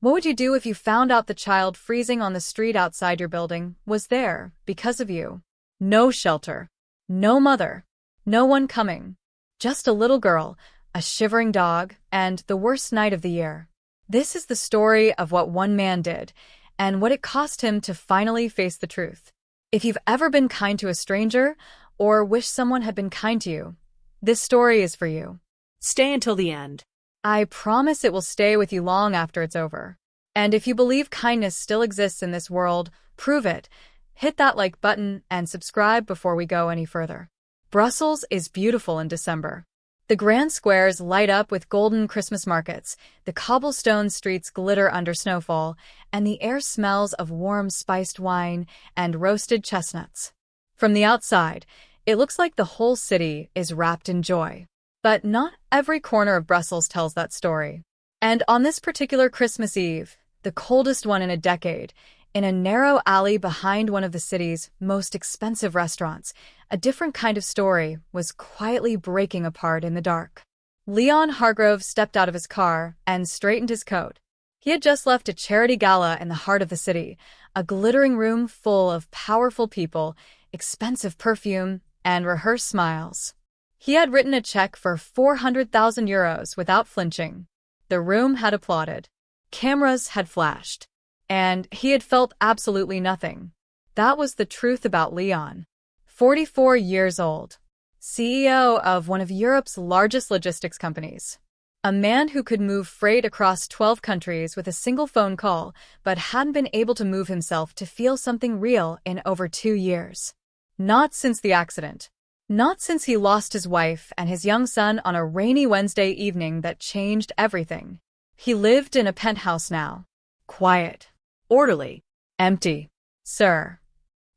What would you do if you found out the child freezing on the street outside your building was there because of you? No shelter. No mother. No one coming. Just a little girl, a shivering dog, and the worst night of the year. This is the story of what one man did, and what it cost him to finally face the truth. If you've ever been kind to a stranger, or wish someone had been kind to you, this story is for you. Stay until the end. I promise it will stay with you long after it's over. And if you believe kindness still exists in this world, prove it. Hit that like button and subscribe before we go any further. Brussels is beautiful in December. The grand squares light up with golden Christmas markets, the cobblestone streets glitter under snowfall, and the air smells of warm spiced wine and roasted chestnuts. From the outside, it looks like the whole city is wrapped in joy. But not every corner of Brussels tells that story. And on this particular Christmas Eve, the coldest one in a decade, in a narrow alley behind one of the city's most expensive restaurants, a different kind of story was quietly breaking apart in the dark. Leon Hargrove stepped out of his car and straightened his coat. He had just left a charity gala in the heart of the city, a glittering room full of powerful people, expensive perfume, and rehearsed smiles. He had written a check for 400,000 euros without flinching. The room had applauded. Cameras had flashed. And he had felt absolutely nothing. That was the truth about Leon. 44 years old. CEO of one of Europe's largest logistics companies. A man who could move freight across 12 countries with a single phone call, but hadn't been able to move himself to feel something real in over 2 years. Not since the accident. Not since he lost his wife and his young son on a rainy Wednesday evening that changed everything. He lived in a penthouse now. Quiet. Orderly. Empty. Sir.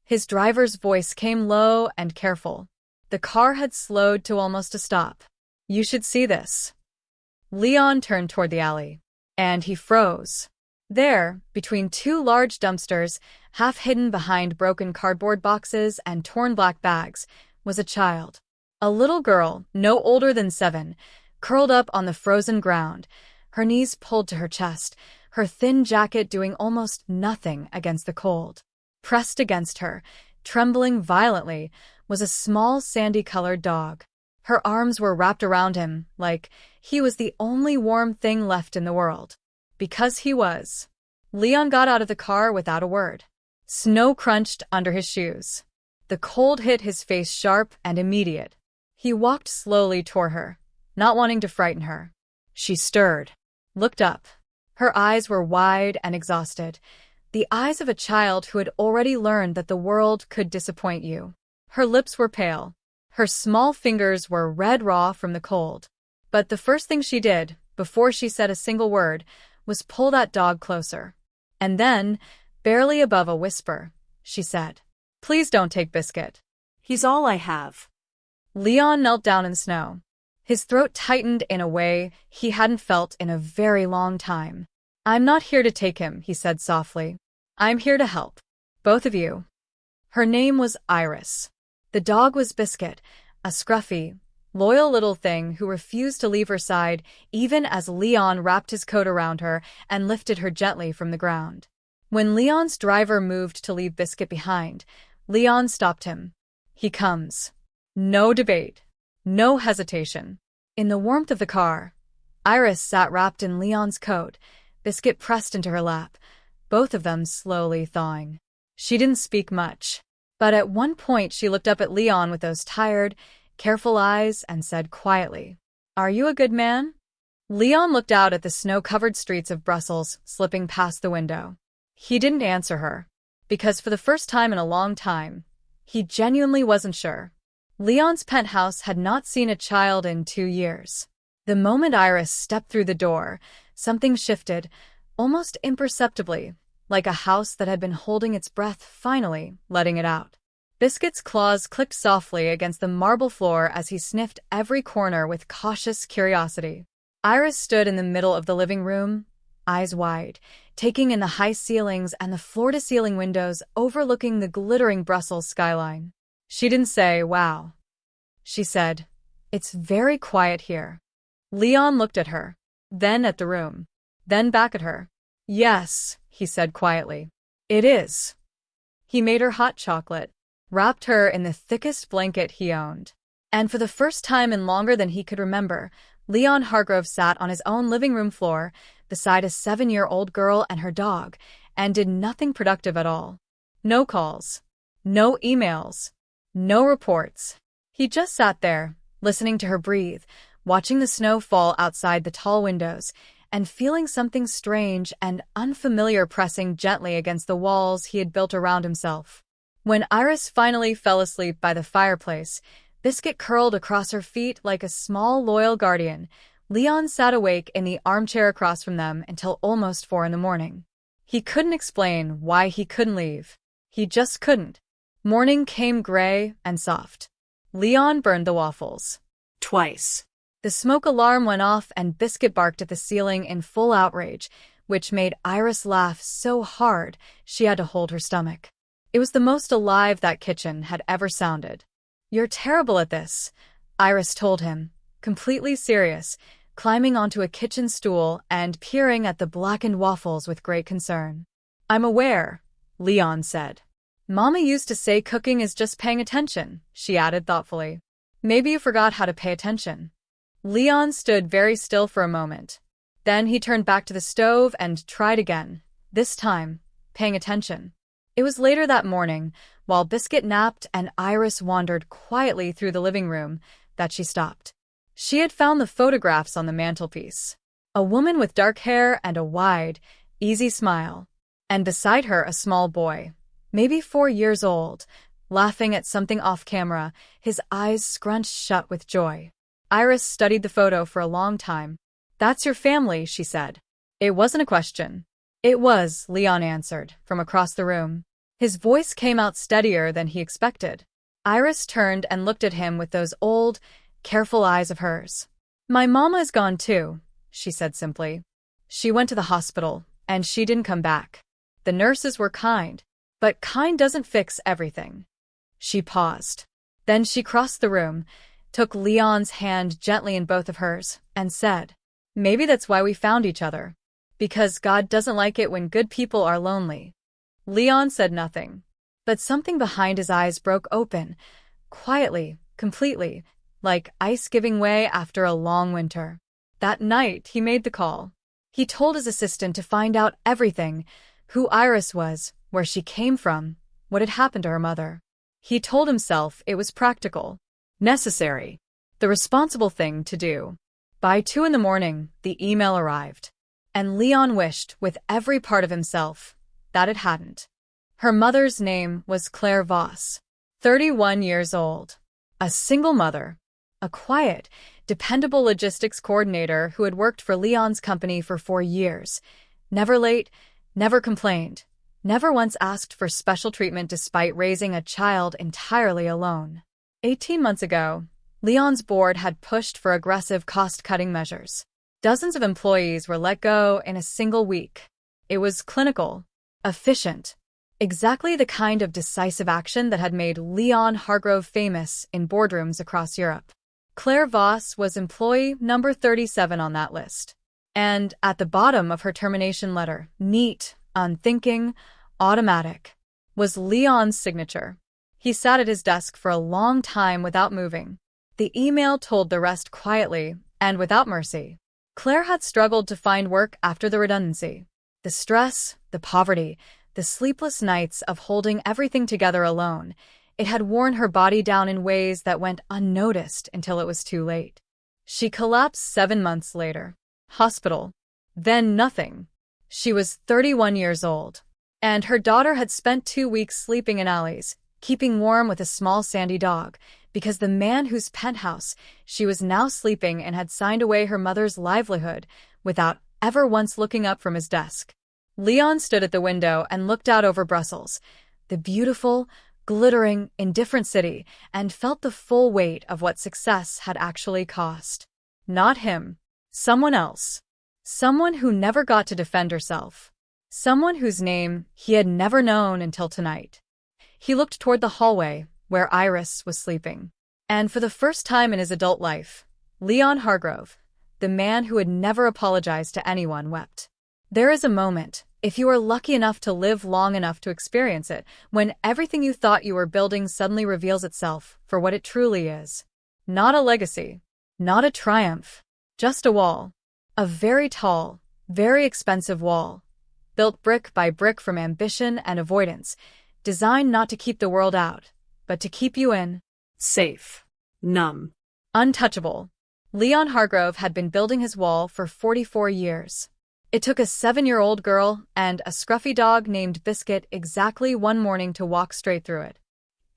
His driver's voice came low and careful. The car had slowed to almost a stop. You should see this. Leon turned toward the alley. And he froze. There, between two large dumpsters, half hidden behind broken cardboard boxes and torn black bags, was a child. A little girl, no older than 7, curled up on the frozen ground, her knees pulled to her chest, her thin jacket doing almost nothing against the cold. Pressed against her, trembling violently, was a small sandy-colored dog. Her arms were wrapped around him, like he was the only warm thing left in the world. Because he was. Leon got out of the car without a word. Snow crunched under his shoes. The cold hit his face sharp and immediate. He walked slowly toward her, not wanting to frighten her. She stirred, looked up. Her eyes were wide and exhausted, the eyes of a child who had already learned that the world could disappoint you. Her lips were pale. Her small fingers were red raw from the cold. But the first thing she did, before she said a single word, was pull that dog closer. And then, barely above a whisper, she said, "Please don't take Biscuit. He's all I have." Leon knelt down in snow. His throat tightened in a way he hadn't felt in a very long time. "I'm not here to take him," he said softly. "I'm here to help. Both of you." Her name was Iris. The dog was Biscuit, a scruffy, loyal little thing who refused to leave her side even as Leon wrapped his coat around her and lifted her gently from the ground. When Leon's driver moved to leave Biscuit behind, Leon stopped him. "He comes." No debate. No hesitation. In the warmth of the car, Iris sat wrapped in Leon's coat, Biscuit pressed into her lap, both of them slowly thawing. She didn't speak much, but at one point she looked up at Leon with those tired, careful eyes and said quietly, "Are you a good man?" Leon looked out at the snow-covered streets of Brussels, slipping past the window. He didn't answer her, because for the first time in a long time, he genuinely wasn't sure. Leon's penthouse had not seen a child in 2 years. The moment Iris stepped through the door, something shifted, almost imperceptibly, like a house that had been holding its breath finally letting it out. Biscuit's claws clicked softly against the marble floor as he sniffed every corner with cautious curiosity. Iris stood in the middle of the living room, eyes wide, taking in the high ceilings and the floor-to-ceiling windows overlooking the glittering Brussels skyline. She didn't say, "Wow." She said, "It's very quiet here." Leon looked at her, then at the room, then back at her. Yes, he said quietly. It is. He made her hot chocolate, wrapped her in the thickest blanket he owned. And for the first time in longer than he could remember, Leon Hargrove sat on his own living room floor beside a 7-year-old girl and her dog and did nothing productive at all. No calls. No emails. No reports. He just sat there, listening to her breathe, watching the snow fall outside the tall windows, and feeling something strange and unfamiliar pressing gently against the walls he had built around himself. When Iris finally fell asleep by the fireplace, Biscuit curled across her feet like a small, loyal guardian. Leon sat awake in the armchair across from them until almost 4 in the morning. He couldn't explain why he couldn't leave. He just couldn't. Morning came gray and soft. Leon burned the waffles. Twice. The smoke alarm went off and Biscuit barked at the ceiling in full outrage, which made Iris laugh so hard she had to hold her stomach. It was the most alive that kitchen had ever sounded. You're terrible at this, Iris told him, completely serious, climbing onto a kitchen stool and peering at the blackened waffles with great concern. I'm aware, Leon said. Mama used to say cooking is just paying attention, she added thoughtfully. Maybe you forgot how to pay attention. Leon stood very still for a moment. Then he turned back to the stove and tried again, this time, paying attention. It was later that morning, while Biscuit napped and Iris wandered quietly through the living room, that she stopped. She had found the photographs on the mantelpiece. A woman with dark hair and a wide, easy smile. And beside her a small boy, maybe 4 years old, laughing at something off camera, his eyes scrunched shut with joy. Iris studied the photo for a long time. That's your family, she said. It wasn't a question. It was, Leon answered, from across the room. His voice came out steadier than he expected. Iris turned and looked at him with those old, careful eyes of hers. My mama is gone too, she said simply. She went to the hospital, and she didn't come back. The nurses were kind, but kind doesn't fix everything. She paused. Then she crossed the room, took Leon's hand gently in both of hers, and said, Maybe that's why we found each other. Because God doesn't like it when good people are lonely. Leon said nothing, but something behind his eyes broke open, quietly, completely, like ice giving way after a long winter. That night, he made the call. He told his assistant to find out everything, who Iris was, where she came from, what had happened to her mother. He told himself it was practical, necessary, the responsible thing to do. By 2 in the morning, the email arrived, and Leon wished with every part of himself that it hadn't. Her mother's name was Claire Voss, 31 years old, a single mother, a quiet, dependable logistics coordinator who had worked for Leon's company for 4 years, never late, never complained, never once asked for special treatment despite raising a child entirely alone. 18 months ago, Leon's board had pushed for aggressive cost-cutting measures. Dozens of employees were let go in a single week. It was clinical, efficient, exactly the kind of decisive action that had made Leon Hargrove famous in boardrooms across Europe. Claire Voss was employee number 37 on that list. And at the bottom of her termination letter, neat, unthinking, automatic, was Leon's signature. He sat at his desk for a long time without moving. The email told the rest quietly and without mercy. Claire had struggled to find work after the redundancy. The stress, the poverty, the sleepless nights of holding everything together alone, it had worn her body down in ways that went unnoticed until it was too late. She collapsed 7 months later. Hospital. Then nothing. She was 31 years old, and her daughter had spent 2 weeks sleeping in alleys, keeping warm with a small sandy dog, because the man whose penthouse she was now sleeping in had signed away her mother's livelihood without ever once looking up from his desk. Leon stood at the window and looked out over Brussels, the beautiful, glittering, indifferent city, and felt the full weight of what success had actually cost. Not him. Someone else. Someone who never got to defend herself. Someone whose name he had never known until tonight. He looked toward the hallway, where Iris was sleeping. And for the first time in his adult life, Leon Hargrove, the man who had never apologized to anyone, wept. There is a moment, if you are lucky enough to live long enough to experience it, when everything you thought you were building suddenly reveals itself for what it truly is. Not a legacy, not a triumph, just a wall. A very tall, very expensive wall, built brick by brick from ambition and avoidance, designed not to keep the world out, but to keep you in. Safe. Numb. Untouchable. Leon Hargrove had been building his wall for 44 years. It took a 7-year-old girl and a scruffy dog named Biscuit exactly one morning to walk straight through it.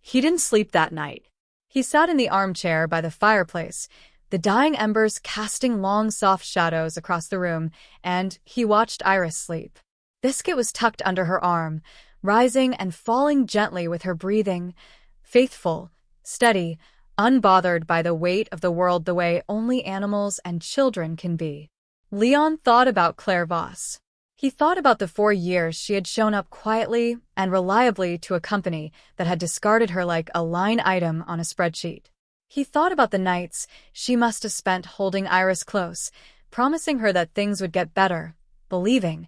He didn't sleep that night. He sat in the armchair by the fireplace, the dying embers casting long soft shadows across the room, and he watched Iris sleep. Biscuit was tucked under her arm, rising and falling gently with her breathing, faithful, steady, unbothered by the weight of the world the way only animals and children can be. Leon thought about Claire Voss. He thought about the 4 years she had shown up quietly and reliably to a company that had discarded her like a line item on a spreadsheet. He thought about the nights she must have spent holding Iris close, promising her that things would get better, believing,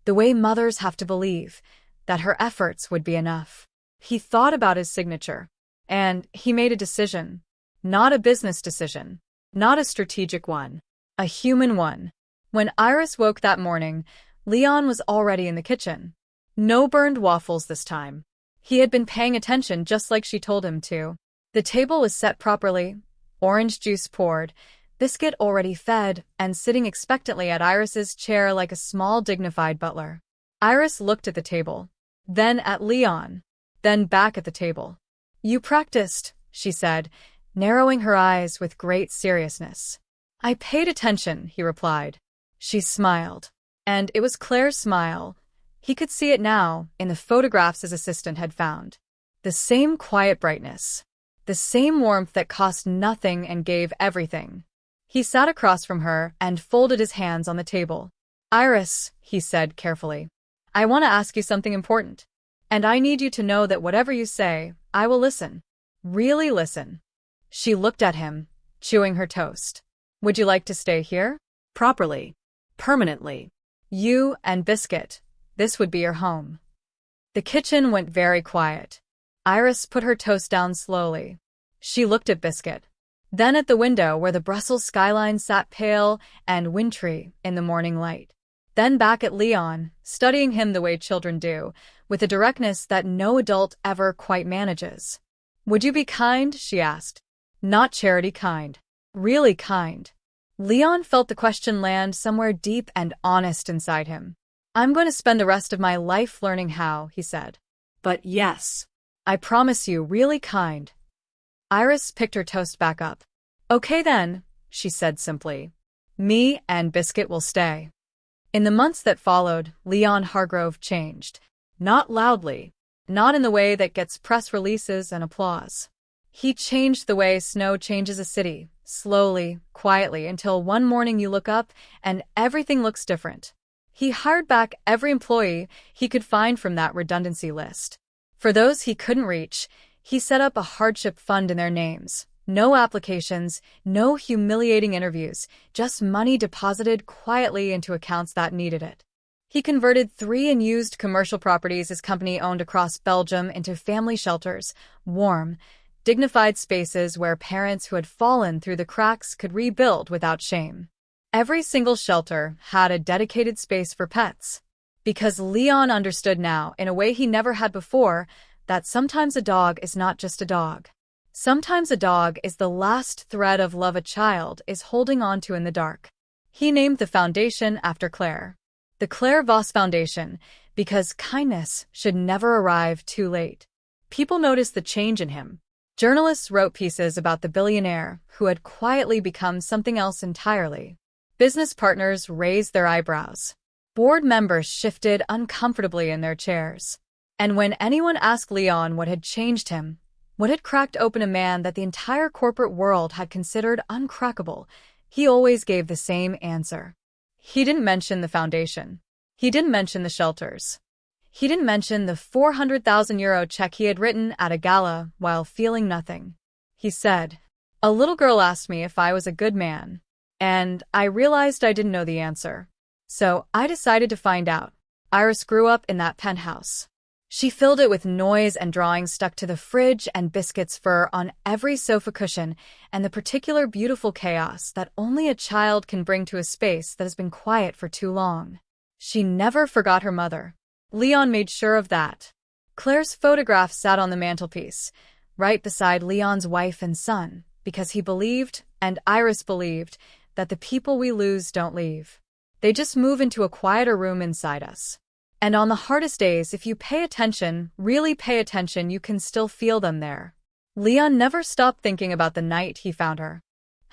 the way mothers have to believe, that her efforts would be enough. He thought about his signature, and he made a decision. Not a business decision, not a strategic one, a human one. When Iris woke that morning, Leon was already in the kitchen. No burned waffles this time. He had been paying attention just like she told him to. The table was set properly, orange juice poured, Biscuit already fed and sitting expectantly at Iris's chair like a small dignified butler. Iris looked at the table, then at Leon, then back at the table. "You practiced," she said, narrowing her eyes with great seriousness. "I paid attention," he replied. She smiled. And it was Claire's smile. He could see it now, in the photographs his assistant had found. The same quiet brightness. The same warmth that cost nothing and gave everything. He sat across from her and folded his hands on the table. "Iris," he said carefully, "I want to ask you something important. And I need you to know that whatever you say, I will listen. Really listen." She looked at him, chewing her toast. "Would you like to stay here?" Properly. Permanently. "You and Biscuit. This would be your home." The kitchen went very quiet. Iris put her toast down slowly. She looked at Biscuit. Then at the window where the Brussels skyline sat pale and wintry in the morning light. Then back at Leon, studying him the way children do, with a directness that no adult ever quite manages. "Would you be kind?" she asked. "Not charity kind. Really kind." Leon felt the question land somewhere deep and honest inside him. "I'm going to spend the rest of my life learning how," he said. "But yes. "I promise you, really kind." Iris picked her toast back up. "Okay then," she said simply. "Me and Biscuit will stay." In the months that followed, Leon Hargrove changed. Not loudly. Not in the way that gets press releases and applause. He changed the way snow changes a city, slowly, quietly, until one morning you look up and everything looks different. He hired back every employee he could find from that redundancy list. For those he couldn't reach, he set up a hardship fund in their names. No applications, no humiliating interviews, just money deposited quietly into accounts that needed it. He converted 3 unused commercial properties his company owned across Belgium into family shelters, warm, dignified spaces where parents who had fallen through the cracks could rebuild without shame. Every single shelter had a dedicated space for pets. Because Leon understood now, in a way he never had before, that sometimes a dog is not just a dog. Sometimes a dog is the last thread of love a child is holding on to in the dark. He named the foundation after Claire. The Claire Voss Foundation, because kindness should never arrive too late. People noticed the change in him. Journalists wrote pieces about the billionaire who had quietly become something else entirely. Business partners raised their eyebrows. Board members shifted uncomfortably in their chairs. And when anyone asked Leon what had changed him, what had cracked open a man that the entire corporate world had considered uncrackable, he always gave the same answer. He didn't mention the foundation. He didn't mention the shelters. He didn't mention the €400,000 check he had written at a gala while feeling nothing. He said, "A little girl asked me if I was a good man, and I realized I didn't know the answer. So I decided to find out. Iris grew up in that penthouse. She filled it with noise and drawings stuck to the fridge and biscuits fur on every sofa cushion and the particular beautiful chaos that only a child can bring to a space that has been quiet for too long. She never forgot her mother. Leon made sure of that. Claire's photograph sat on the mantelpiece, right beside Leon's wife and son, because he believed, and Iris believed, that the people we lose don't leave. They just move into a quieter room inside us. And on the hardest days, if you pay attention, really pay attention, you can still feel them there. Leon never stopped thinking about the night he found her.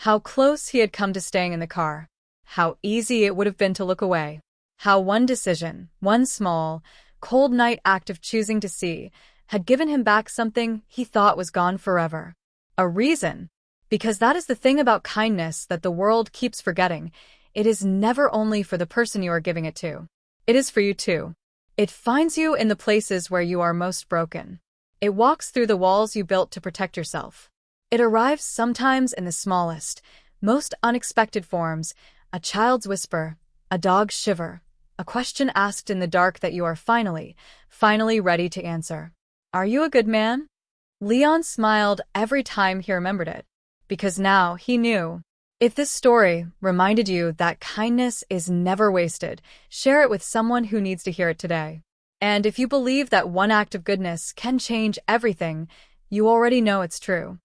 How close he had come to staying in the car. How easy it would have been to look away. How one decision, one small, cold night act of choosing to see, had given him back something he thought was gone forever. A reason. Because that is the thing about kindness that the world keeps forgetting. It is never only for the person you are giving it to. It is for you too. It finds you in the places where you are most broken. It walks through the walls you built to protect yourself. It arrives sometimes in the smallest, most unexpected forms, a child's whisper, a dog's shiver, a question asked in the dark that you are finally ready to answer. Are you a good man? Leon smiled every time he remembered it, because now he knew. If this story reminded you that kindness is never wasted, share it with someone who needs to hear it today. And if you believe that one act of goodness can change everything, you already know it's true.